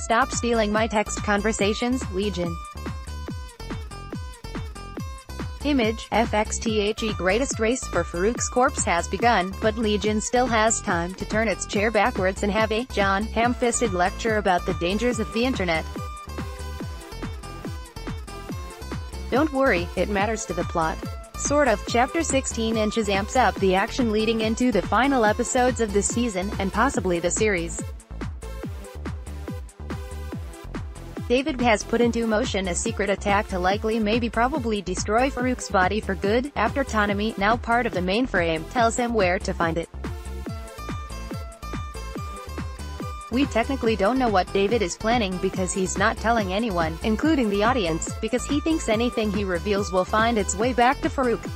Stop stealing my text conversations, Legion. Image, FXThe Greatest Race for Farouk's corpse has begun, but Legion still has time to turn its chair backwards and have a John Hamm-fisted lecture about the dangers of the internet. Don't worry, it matters to the plot. Sort of. Chapter 16 inches amps up the action leading into the final episodes of the season, and possibly the series. David has put into motion a secret attack to probably destroy Farouk's body for good, after Ptonomy, now part of the mainframe, tells him where to find it. We technically don't know what David is planning because he's not telling anyone, including the audience, because he thinks anything he reveals will find its way back to Farouk.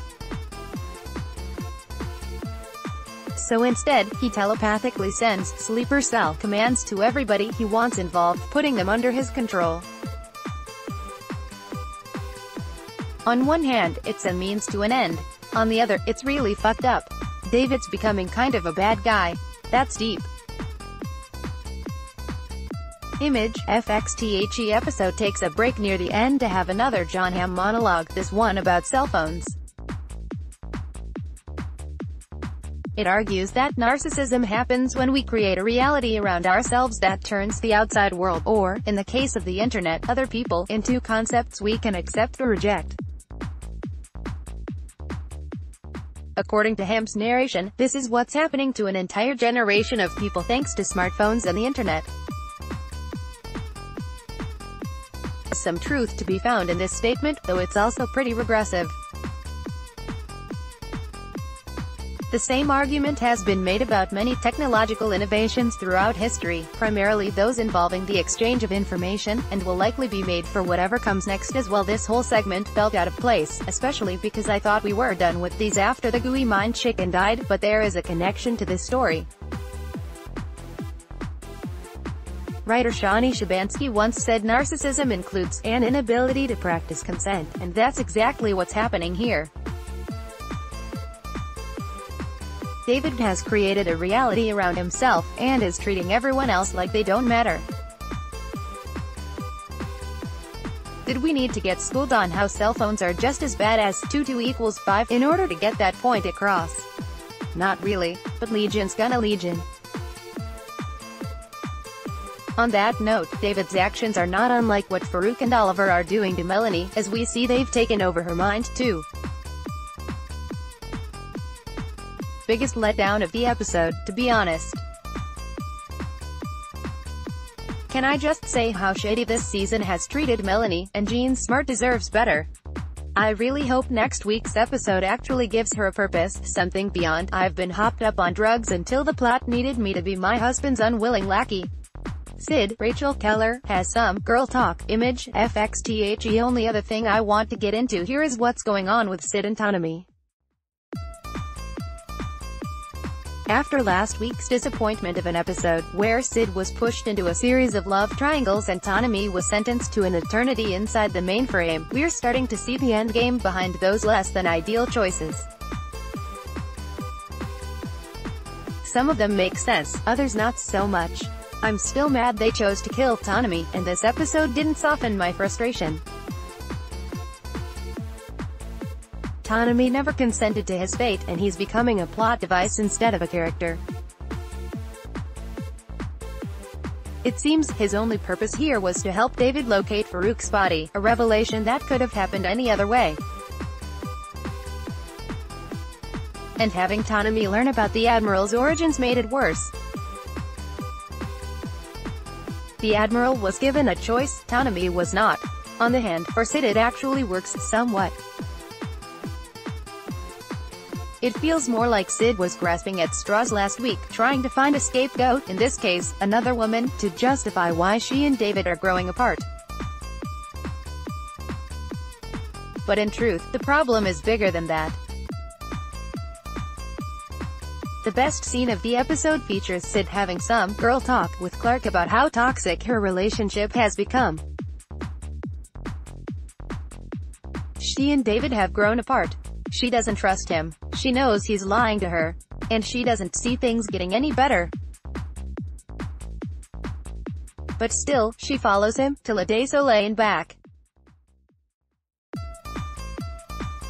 So instead, he telepathically sends sleeper cell commands to everybody he wants involved, putting them under his control. On one hand, it's a means to an end. On the other, it's really fucked up. David's becoming kind of a bad guy. That's deep. Image, FXThe episode takes a break near the end to have another John Hamm monologue, this one about cell phones. It argues that narcissism happens when we create a reality around ourselves that turns the outside world, or, in the case of the internet, other people, into concepts we can accept or reject. According to Hamm's narration, this is what's happening to an entire generation of people thanks to smartphones and the internet. Some truth to be found in this statement, though it's also pretty regressive. The same argument has been made about many technological innovations throughout history, primarily those involving the exchange of information, and will likely be made for whatever comes next as well. This whole segment felt out of place, especially because I thought we were done with these after the gooey mind chicken died, but there is a connection to this story. Writer Shawnee Shabansky once said narcissism includes an inability to practice consent, and that's exactly what's happening here. David has created a reality around himself, and is treating everyone else like they don't matter. Did we need to get schooled on how cell phones are just as bad as 2 = 5 in order to get that point across? Not really, but Legion's gonna Legion. On that note, David's actions are not unlike what Farouk and Oliver are doing to Melanie, as we see they've taken over her mind too. Biggest letdown of the episode, to be honest. Can I just say how shady this season has treated Melanie, and Jean Smart deserves better. I really hope next week's episode actually gives her a purpose, something beyond, I've been hopped up on drugs until the plot needed me to be my husband's unwilling lackey. Sid, Rachel Keller, has some girl talk. Image, FXThe only other thing I want to get into here is what's going on with Sid and Ptonomy. After last week's disappointment of an episode, where Sid was pushed into a series of love triangles and Ptonomy was sentenced to an eternity inside the mainframe, we're starting to see the endgame behind those less than ideal choices. Some of them make sense, others not so much. I'm still mad they chose to kill Ptonomy, and this episode didn't soften my frustration. Ptonomy never consented to his fate, and he's becoming a plot device instead of a character. It seems his only purpose here was to help David locate Farouk's body, a revelation that could have happened any other way. And having Ptonomy learn about the Admiral's origins made it worse. The Admiral was given a choice, Ptonomy was not. On the hand, for Sid it actually works, somewhat. It feels more like Sid was grasping at straws last week, trying to find a scapegoat, in this case, another woman, to justify why she and David are growing apart. But in truth, the problem is bigger than that. The best scene of the episode features Sid having some girl talk with Clark about how toxic her relationship has become. She and David have grown apart. She doesn't trust him. She knows he's lying to her. And she doesn't see things getting any better. But still, she follows him, to La Day Soleil and back.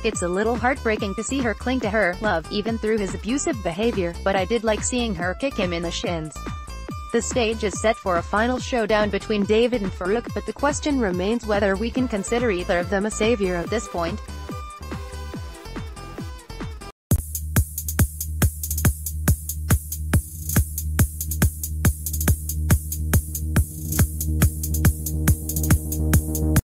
It's a little heartbreaking to see her cling to her love, even through his abusive behavior, but I did like seeing her kick him in the shins. The stage is set for a final showdown between David and Farouk, but the question remains whether we can consider either of them a savior at this point.